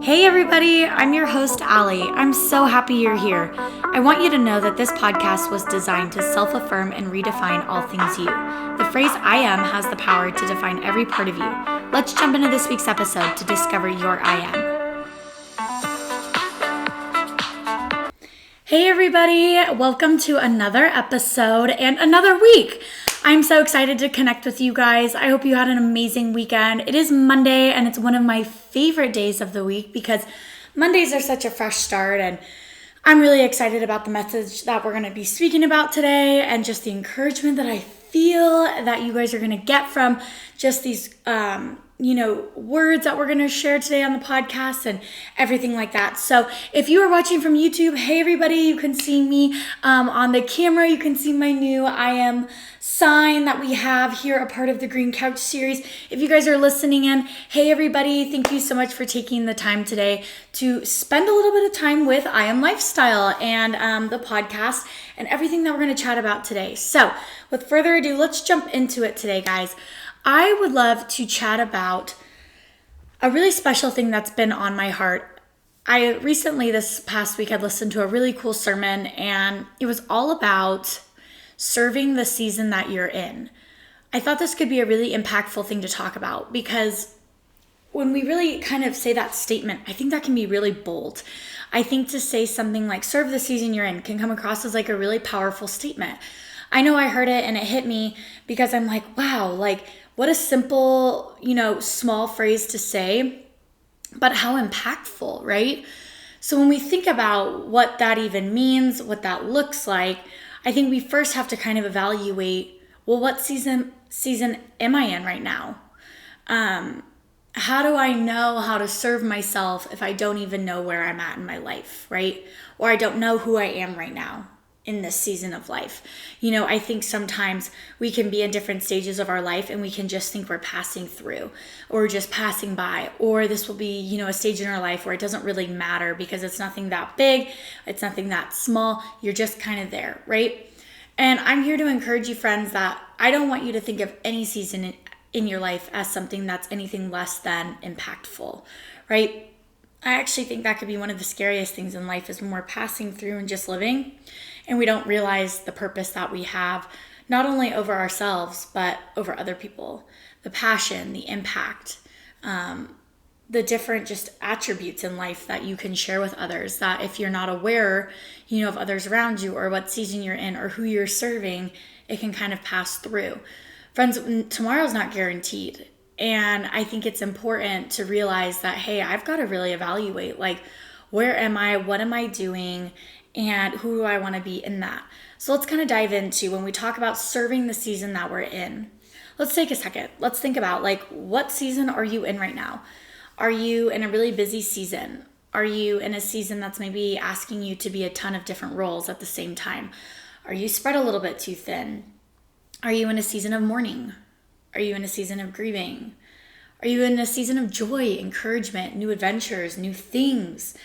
Hey everybody, I'm your host, Allie. I'm so happy you're here. I want you to know that this podcast was designed to self-affirm and redefine all things you. The phrase I am has the power to define every part of you. Let's jump into this week's episode to discover your I am. Hey everybody, welcome to another episode and another week. I'm so excited to connect with you guys. I hope you had an amazing weekend. It is Monday and it's one of my favorite days of the week because Mondays are such a fresh start, and I'm really excited about the message that we're going to be speaking about today and just the encouragement that I feel that you guys are going to get from just these words that we're going to share today on the podcast and everything like that. So if you are watching from YouTube, hey everybody, you can see me on the camera. You can see my new I am sign that we have here, a part of the Green Couch series. If you guys are listening in, hey everybody, thank you so much for taking the time today to spend a little bit of time with I Am Lifestyle and the podcast and everything that we're going to chat about today. So with further ado, let's jump into it today, guys. I would love to chat about a really special thing that's been on my heart. I recently, this past week, had listened to a really cool sermon, and it was all about serving the season that you're in. I thought this could be a really impactful thing to talk about because when we really kind of say that statement, I think that can be really bold. I think to say something like serve the season you're in can come across as like a really powerful statement. I know I heard it and it hit me because I'm like, wow, like what a simple, small phrase to say, but how impactful, right? So when we think about what that even means, what that looks like, I think we first have to kind of evaluate, well, what season am I in right now? How do I know how to serve myself if I don't even know where I'm at in my life, right? Or I don't know who I am right now in this season of life. I think sometimes we can be in different stages of our life and we can just think we're passing through or just passing by, or this will be, a stage in our life where it doesn't really matter because it's nothing that big, it's nothing that small, you're just kind of there, right? And I'm here to encourage you, friends, that I don't want you to think of any season in your life as something that's anything less than impactful, right? I actually think that could be one of the scariest things in life is when we're passing through and just living and we don't realize the purpose that we have, not only over ourselves, but over other people, the passion, the impact, the different just attributes in life that you can share with others, that if you're not aware, of others around you or what season you're in or who you're serving, it can kind of pass through. Friends, tomorrow's not guaranteed. And I think it's important to realize that, hey, I've got to really evaluate, like, where am I? What am I doing? And who do I want to be in that? So let's kind of dive into when we talk about serving the season that we're in. Let's take a second. Let's think about, like, what season are you in right now? Are you in a really busy season? Are you in a season that's maybe asking you to be a ton of different roles at the same time? Are you spread a little bit too thin? Are you in a season of mourning? Are you in a season of grieving? Are you in a season of joy, encouragement, new adventures, new things?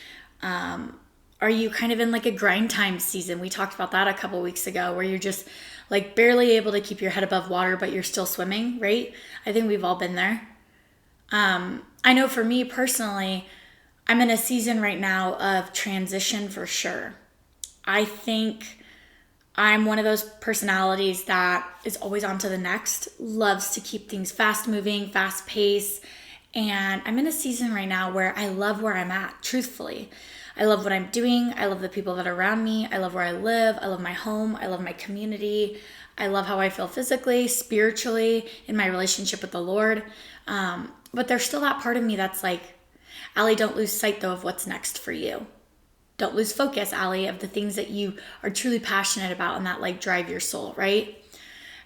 Are you kind of in like a grind time season? We talked about that a couple weeks ago where you're just like barely able to keep your head above water, but you're still swimming, right? I think we've all been there. I know for me personally, I'm in a season right now of transition for sure. I think I'm one of those personalities that is always on to the next, loves to keep things fast moving, fast pace. And I'm in a season right now where I love where I'm at, truthfully. I love what I'm doing. I love the people that are around me. I love where I live. I love my home. I love my community. I love how I feel physically, spiritually, in my relationship with the Lord. But there's still that part of me that's like, Allie, don't lose sight though of what's next for you. Don't lose focus, Allie, of the things that you are truly passionate about and that like drive your soul, right?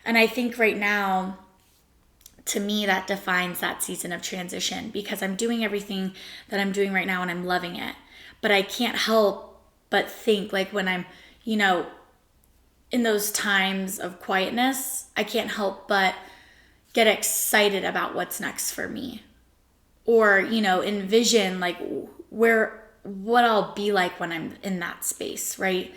And I think right now, to me, that defines that season of transition because I'm doing everything that I'm doing right now and I'm loving it. But I can't help but think like when I'm, in those times of quietness, I can't help but get excited about what's next for me. Or, envision like what I'll be like when I'm in that space, right?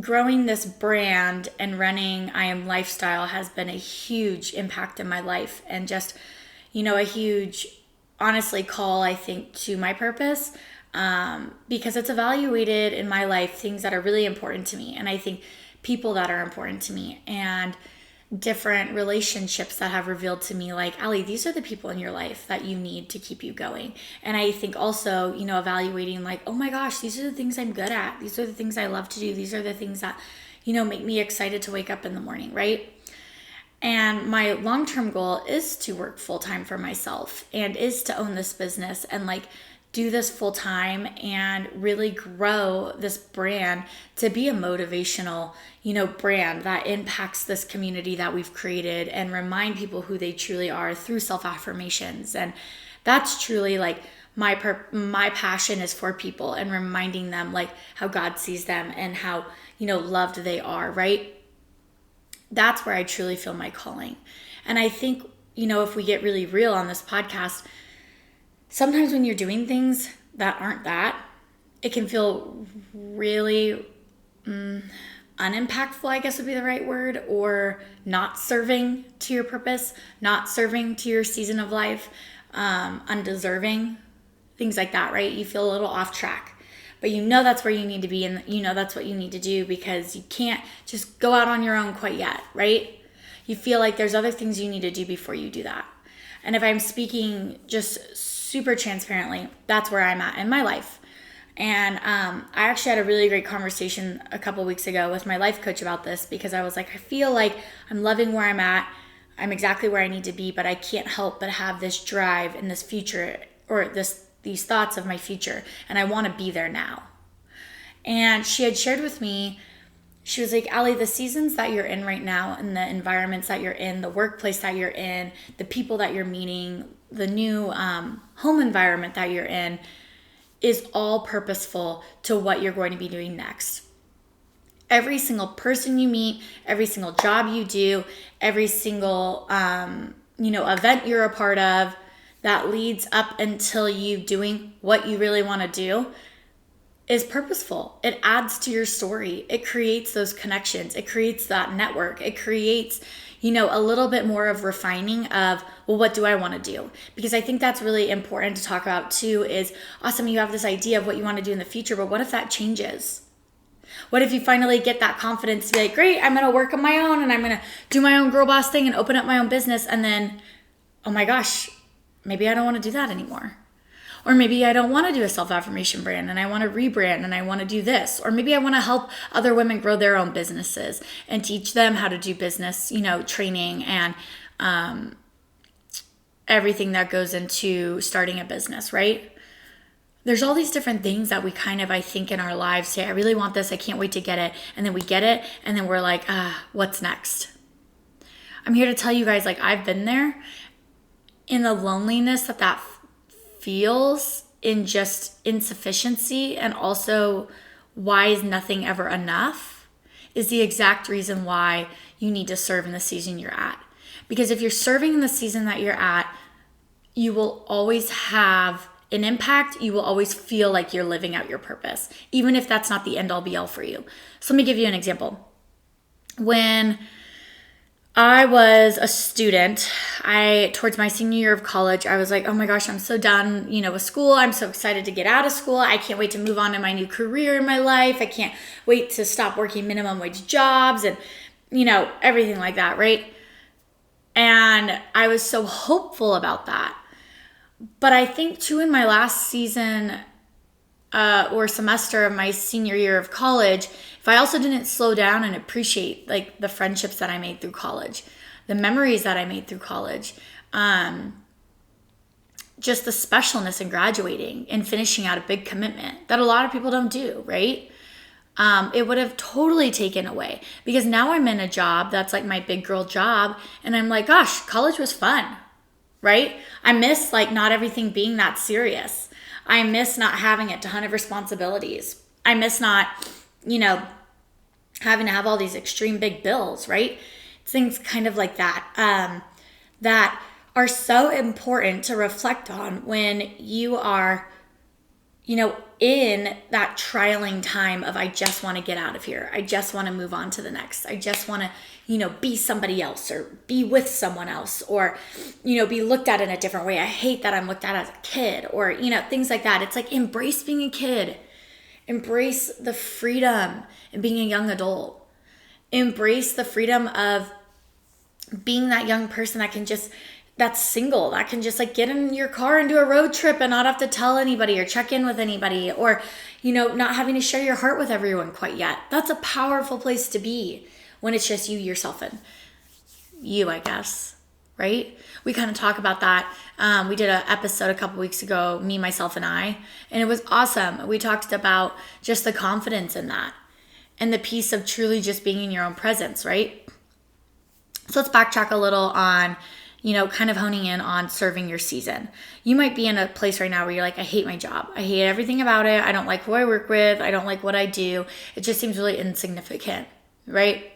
Growing this brand and running I Am Lifestyle has been a huge impact in my life and just, a huge honestly call, I think, to my purpose, because it's evaluated in my life things that are really important to me. And I think people that are important to me, and different relationships that have revealed to me, like, Allie, these are the people in your life that you need to keep you going. And I think also, evaluating, like, oh my gosh, these are the things I'm good at. These are the things I love to do. These are the things that, make me excited to wake up in the morning, right? And my long-term goal is to work full-time for myself, and is to own this business and like do this full-time and really grow this brand to be a motivational, brand that impacts this community that we've created, and remind people who they truly are through self-affirmations. And that's truly like my passion is for people, and reminding them like how God sees them and how, loved they are, right? That's where I truly feel my calling. And I think, if we get really real on this podcast, sometimes when you're doing things that aren't that, it can feel really unimpactful, I guess would be the right word, or not serving to your purpose, not serving to your season of life, undeserving, things like that, right? You feel a little off track. But that's where you need to be, and that's what you need to do, because you can't just go out on your own quite yet, right? You feel like there's other things you need to do before you do that. And if I'm speaking just super transparently, that's where I'm at in my life. And I actually had a really great conversation a couple weeks ago with my life coach about this, because I was like, I feel like I'm loving where I'm at. I'm exactly where I need to be, but I can't help but have this drive in this future, or these thoughts of my future, and I want to be there now. And she had shared with me, she was like, Allie, the seasons that you're in right now, and the environments that you're in, the workplace that you're in, the people that you're meeting, the new home environment that you're in, is all purposeful to what you're going to be doing next. Every single person you meet, every single job you do, every single event you're a part of, that leads up until you doing what you really want to do, is purposeful. It adds to your story. It creates those connections. It creates that network. It creates, a little bit more of refining of, well, what do I want to do? Because I think that's really important to talk about too, is awesome, you have this idea of what you want to do in the future, but what if that changes? What if you finally get that confidence to be like, great, I'm going to work on my own, and I'm going to do my own girl boss thing and open up my own business, and then, oh my gosh, maybe I don't want to do that anymore. Or maybe I don't want to do a self-affirmation brand, and I want to rebrand, and I want to do this. Or maybe I want to help other women grow their own businesses and teach them how to do business, training and everything that goes into starting a business, right? There's all these different things that we kind of, I think, in our lives say, I really want this, I can't wait to get it. And then we get it, and then we're like, what's next? I'm here to tell you guys, like, I've been there. In the loneliness that feels, in just insufficiency, and also why is nothing ever enough, is the exact reason why you need to serve in the season you're at. Because if you're serving in the season that you're at, you will always have an impact. You will always feel like you're living out your purpose, even if that's not the end all be all for you. So let me give you an example. When I was a student, towards my senior year of college, I was like, oh my gosh, I'm so done, with school. I'm so excited to get out of school. I can't wait to move on to my new career in my life. I can't wait to stop working minimum wage jobs and, everything like that, right? And I was so hopeful about that. But I think too, in my last season or semester of my senior year of college, if I also didn't slow down and appreciate like the friendships that I made through college, the memories that I made through college, just the specialness in graduating and finishing out a big commitment that a lot of people don't do, right? It would have totally taken away, because now I'm in a job that's like my big girl job, and I'm like, gosh, college was fun, right? I miss like not everything being that serious. I miss not having a ton of responsibilities. I miss not, having to have all these extreme big bills, right? Things kind of like that, that are so important to reflect on when you are in that trialing time of, I just want to get out of here. I just want to move on to the next. I just want to, be somebody else or be with someone else or, be looked at in a different way. I hate that I'm looked at as a kid or, things like that. It's like, embrace being a kid. Embrace the freedom and being a young adult. Embrace the freedom of being that young person that's single, that can just like get in your car and do a road trip and not have to tell anybody or check in with anybody or, not having to share your heart with everyone quite yet. That's a powerful place to be when it's just you, yourself, and you, I guess, right? We kind of talk about that. We did an episode a couple weeks ago, me, myself, and I, and it was awesome. We talked about just the confidence in that and the piece of truly just being in your own presence, right? So let's backtrack a little on, kind of honing in on serving your season. You might be in a place right now where you're like, I hate my job. I hate everything about it. I don't like who I work with. I don't like what I do. It just seems really insignificant, right?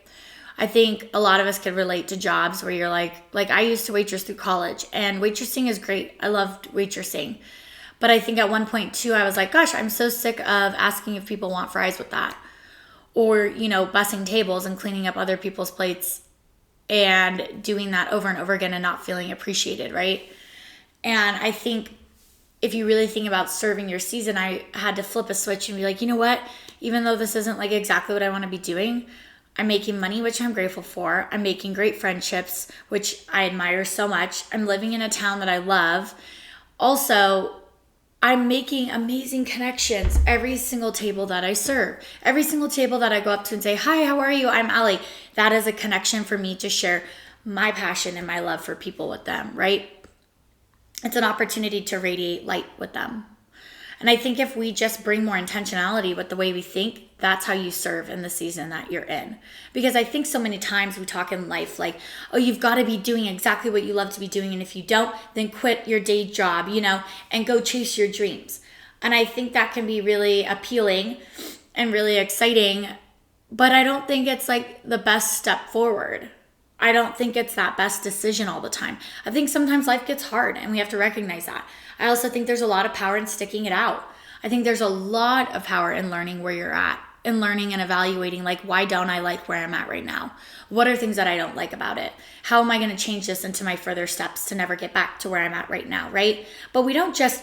I think a lot of us could relate to jobs where you're like I used to waitress through college, and waitressing is great. I loved waitressing. But I think at one point too, I was like, gosh, I'm so sick of asking if people want fries with that. Or, bussing tables and cleaning up other people's plates and doing that over and over again and not feeling appreciated, right? And I think if you really think about serving your season, I had to flip a switch and be like, you know what? Even though this isn't like exactly what I want to be doing, I'm making money, which I'm grateful for. I'm making great friendships, which I admire so much. I'm living in a town that I love. Also, I'm making amazing connections every single table that I serve. Every single table that I go up to and say, hi, how are you? I'm Allie. That is a connection for me to share my passion and my love for people with them, right? It's an opportunity to radiate light with them. And I think if we just bring more intentionality with the way we think, that's how you serve in the season that you're in. Because I think so many times we talk in life like, oh, you've got to be doing exactly what you love to be doing. And if you don't, then quit your day job, and go chase your dreams. And I think that can be really appealing and really exciting. But I don't think it's like the best step forward. I don't think it's that best decision all the time. I think sometimes life gets hard and we have to recognize that. I also think there's a lot of power in sticking it out. I think there's a lot of power in learning where you're at and learning and evaluating, like, why don't I like where I'm at right now? What are things that I don't like about it? How am I going to change this into my further steps to never get back to where I'm at right now, right? But we don't just,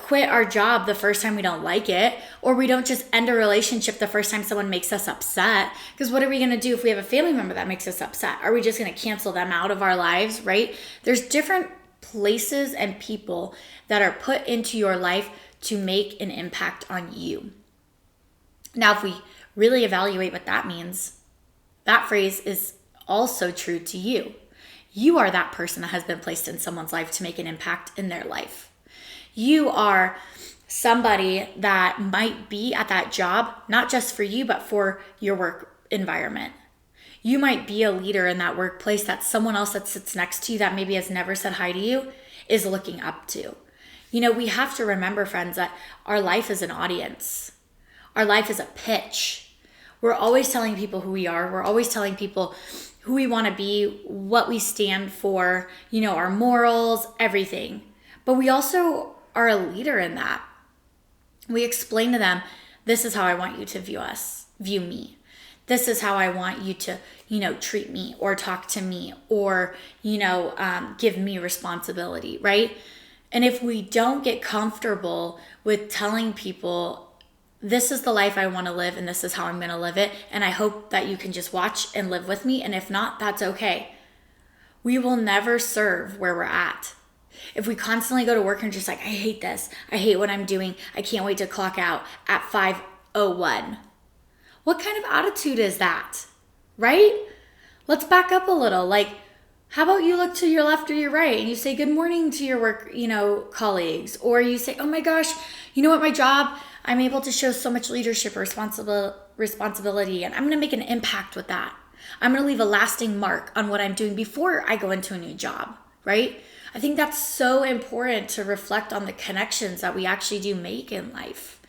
quit our job the first time we don't like it, or we don't just end a relationship the first time someone makes us upset. Because what are we going to do if we have a family member that makes us upset? Are we just going to cancel them out of our lives, right? There's different places and people that are put into your life to make an impact on you. Now, if we really evaluate what that means, that phrase is also true to you. You are that person that has been placed in someone's life to make an impact in their life. You are somebody that might be at that job, not just for you, but for your work environment. You might be a leader in that workplace that someone else that sits next to you that maybe has never said hi to you is looking up to. We have to remember, friends, that our life is an audience. Our life is a pitch. We're always telling people who we are. We're always telling people who we want to be, what we stand for, our morals, everything. But we also are a leader in that. We explain to them, this is how I want you to view me. This is how I want you to, treat me or talk to me or, give me responsibility, right? And if we don't get comfortable with telling people, this is the life I want to live and this is how I'm going to live it, and I hope that you can just watch and live with me, and if not, that's okay. We will never serve where we're at. If we constantly go to work and just like, I hate this, I hate what I'm doing, I can't wait to clock out at 5:01. What kind of attitude is that, right? Let's back up a little. Like, how about you look to your left or your right and you say good morning to your work, colleagues, or you say, oh my gosh, at my job, I'm able to show so much leadership responsibility, and I'm going to make an impact with that. I'm going to leave a lasting mark on what I'm doing before I go into a new job, right? I think that's so important to reflect on the connections that we actually do make in life.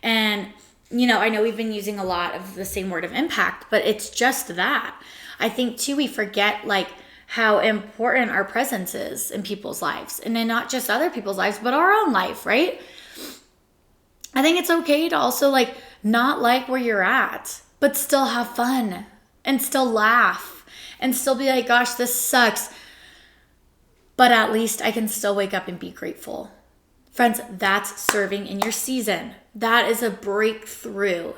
And, I know we've been using a lot of the same word of impact, but it's just that. I think too, we forget how important our presence is in people's lives, and in not just other people's lives, but our own life, right? I think it's okay to also like not like where you're at, but still have fun and still laugh and still be like, gosh, this sucks. But at least I can still wake up and be grateful. Friends, that's serving in your season. That is a breakthrough.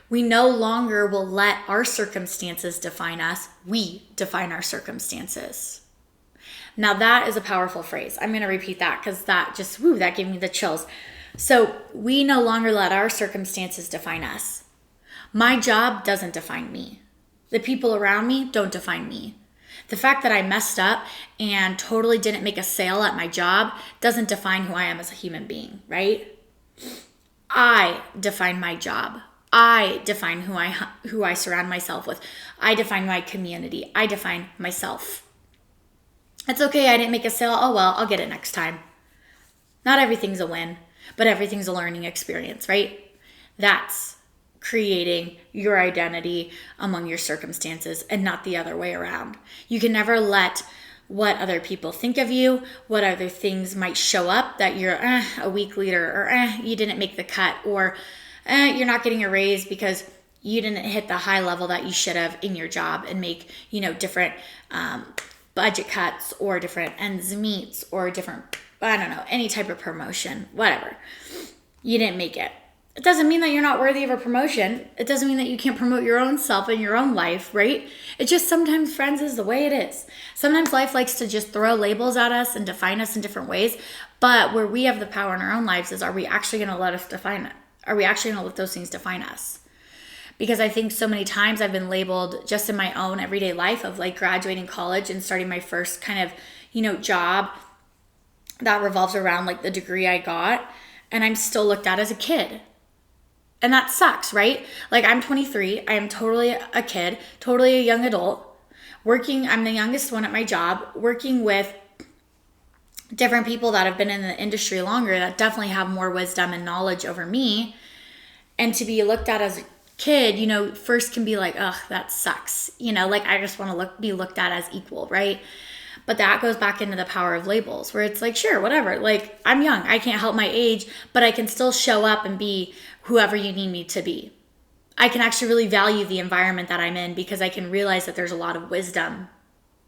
We no longer will let our circumstances define us. We define our circumstances. Now that is a powerful phrase. I'm going to repeat that because that gave me the chills. So we no longer let our circumstances define us. My job doesn't define me. The people around me don't define me. The fact that I messed up and totally didn't make a sale at my job doesn't define who I am as a human being, right? I define my job. I define who I surround myself with. I define my community. I define myself. It's okay, I didn't make a sale. Oh well, I'll get it next time. Not everything's a win, but everything's a learning experience, right? That's creating your identity among your circumstances and not the other way around. You can never let what other people think of you, what other things might show up that you're a weak leader, or you didn't make the cut, or you're not getting a raise because you didn't hit the high level that you should have in your job and make, different budget cuts or different ends meets or different, any type of promotion, whatever. You didn't make it. It doesn't mean that you're not worthy of a promotion. It doesn't mean that you can't promote your own self in your own life, right? It just sometimes, friends, is the way it is. Sometimes life likes to just throw labels at us and define us in different ways. But where we have the power in our own lives is, are we actually going to let us define it? Are we actually going to let those things define us? Because I think so many times I've been labeled just in my own everyday life of like graduating college and starting my first kind of, job that revolves around like the degree I got. And I'm still looked at as a kid. And that sucks, right? Like I'm 23. I am totally a kid, totally a young adult. I'm the youngest one at my job, working with different people that have been in the industry longer that definitely have more wisdom and knowledge over me. And to be looked at as a kid, first can be like, ugh, that sucks. Like I just want to be looked at as equal, right? But that goes back into the power of labels where it's like, sure, whatever. Like I'm young. I can't help my age, but I can still show up and be whoever you need me to be. I can actually really value the environment that I'm in because I can realize that there's a lot of wisdom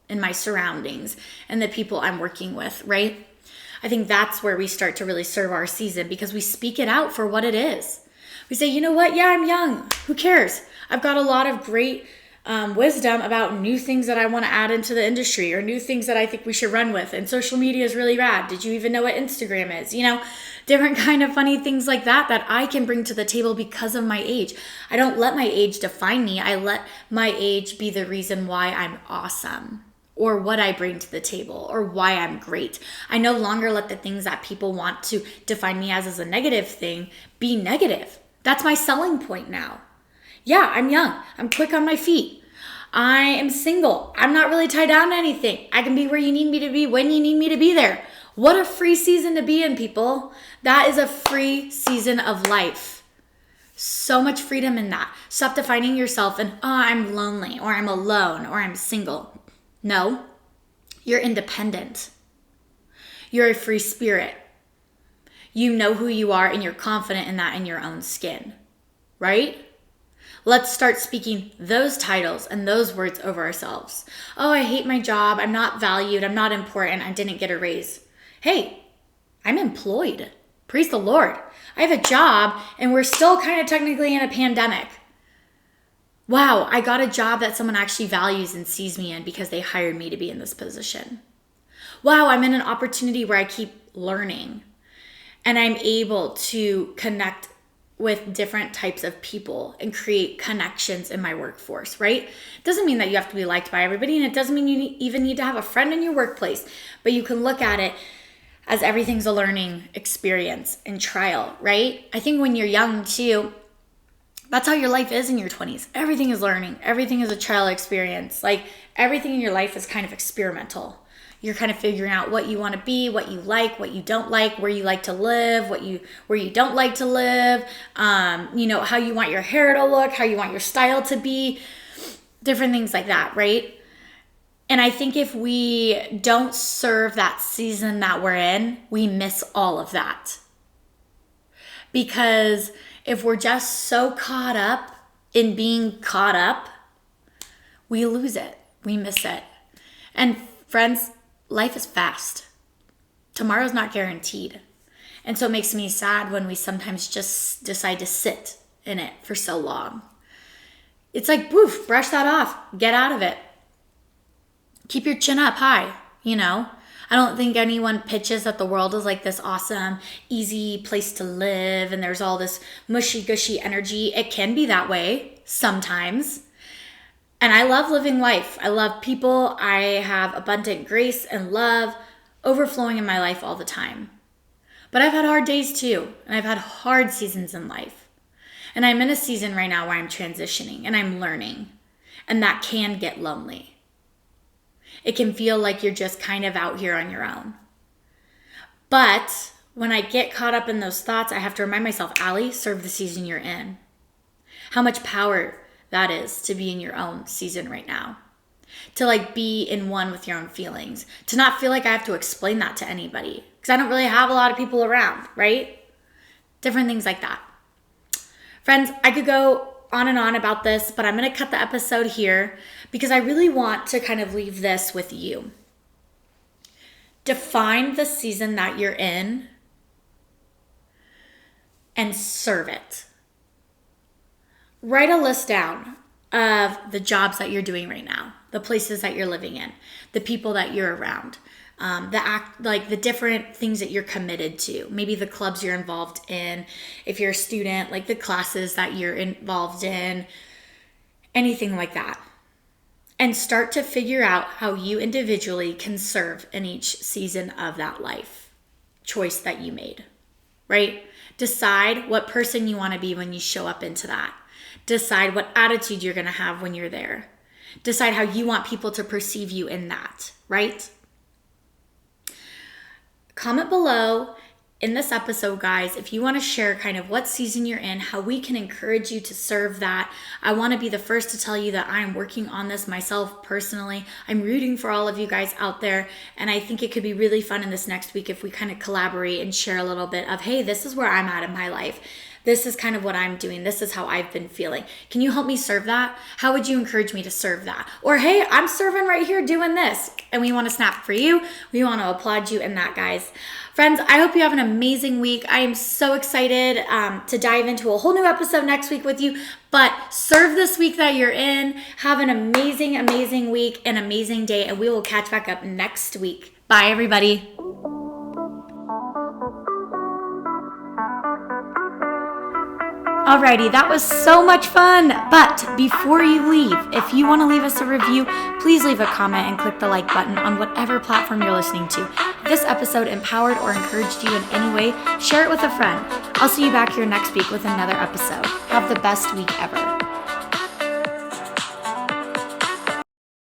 in my surroundings and the people I'm working with, right? I think that's where we start to really serve our season because we speak it out for what it is. We say, you know what? Yeah, I'm young. Who cares? I've got a lot of great wisdom about new things that I want to add into the industry or new things that I think we should run with. And social media is really rad. Did you even know what Instagram is? Different kind of funny things like that I can bring to the table because of my age. I don't let my age define me. I let my age be the reason why I'm awesome or what I bring to the table or why I'm great. I no longer let the things that people want to define me as a negative thing be negative. That's my selling point now. Yeah, I'm young. I'm quick on my feet. I am single. I'm not really tied down to anything. I can be where you need me to be when you need me to be there. What a free season to be in, people. That is a free season of life. So much freedom in that. Stop defining yourself and, I'm lonely or I'm alone or I'm single. No, you're independent. You're a free spirit. You know who you are and you're confident in that in your own skin, right? Let's start speaking those titles and those words over ourselves. Oh, I hate my job. I'm not valued. I'm not important. I didn't get a raise. Hey, I'm employed. Praise the Lord. I have a job and we're still kind of technically in a pandemic. Wow, I got a job that someone actually values and sees me in because they hired me to be in this position. Wow, I'm in an opportunity where I keep learning and I'm able to connect with different types of people and create connections in my workforce, right? It doesn't mean that you have to be liked by everybody, and it doesn't mean you even need to have a friend in your workplace, but you can look at it as everything's a learning experience and trial, right? I think when you're young too, that's how your life is in your 20s. Everything is learning. Everything is a trial experience. Like everything in your life is kind of experimental. You're kind of figuring out what you want to be, what you like, what you don't like, where you like to live, where you don't like to live, how you want your hair to look, how you want your style to be, different things like that, right? And I think if we don't serve that season that we're in, we miss all of that. Because if we're just so caught up in being caught up, we lose it. We miss it. And friends, life is fast. Tomorrow's not guaranteed. And so it makes me sad when we sometimes just decide to sit in it for so long. It's like, poof, brush that off. Get out of it. Keep your chin up high, you know? I don't think anyone pitches that the world is like this awesome, easy place to live and there's all this mushy gushy energy. It can be that way sometimes. And I love living life. I love people. I have abundant grace and love overflowing in my life all the time. But I've had hard days too. And I've had hard seasons in life. And I'm in a season right now where I'm transitioning and I'm learning. And that can get lonely. It can feel like you're just kind of out here on your own. But when I get caught up in those thoughts, I have to remind myself, Allie, serve the season you're in. How much power that is to be in your own season right now. To like be in one with your own feelings. To not feel like I have to explain that to anybody. Because I don't really have a lot of people around, right? Different things like that. Friends, I could go on and on about this, but I'm going to cut the episode here because I really want to kind of leave this with you. Define the season that you're in and serve it. Write a list down of the jobs that you're doing right now, the places that you're living in, the people that you're around, the different things that you're committed to, maybe the clubs you're involved in, if you're a student, like the classes that you're involved in, anything like that. And start to figure out how you individually can serve in each season of that life choice that you made, right? Decide what person you want to be when you show up into that. Decide what attitude you're going to have when you're there. Decide how you want people to perceive you in that, right? Comment below in this episode, guys, if you want to share kind of what season you're in, how we can encourage you to serve that. I want to be the first to tell you that I'm working on this myself personally. I'm rooting for all of you guys out there. And I think it could be really fun in this next week if we kind of collaborate and share a little bit of, hey, this is where I'm at in my life. This is kind of what I'm doing. This is how I've been feeling. Can you help me serve that? How would you encourage me to serve that? Or, hey, I'm serving right here doing this. And we want to snap for you. We want to applaud you in that, guys. Friends, I hope you have an amazing week. I am so excited to dive into a whole new episode next week with you. But serve this week that you're in. Have an amazing, amazing week, an amazing day. And we will catch back up next week. Bye, everybody. Alrighty, that was so much fun. But before you leave, if you want to leave us a review, please leave a comment and click the like button on whatever platform you're listening to. If this episode empowered or encouraged you in any way, share it with a friend. I'll see you back here next week with another episode. Have the best week ever.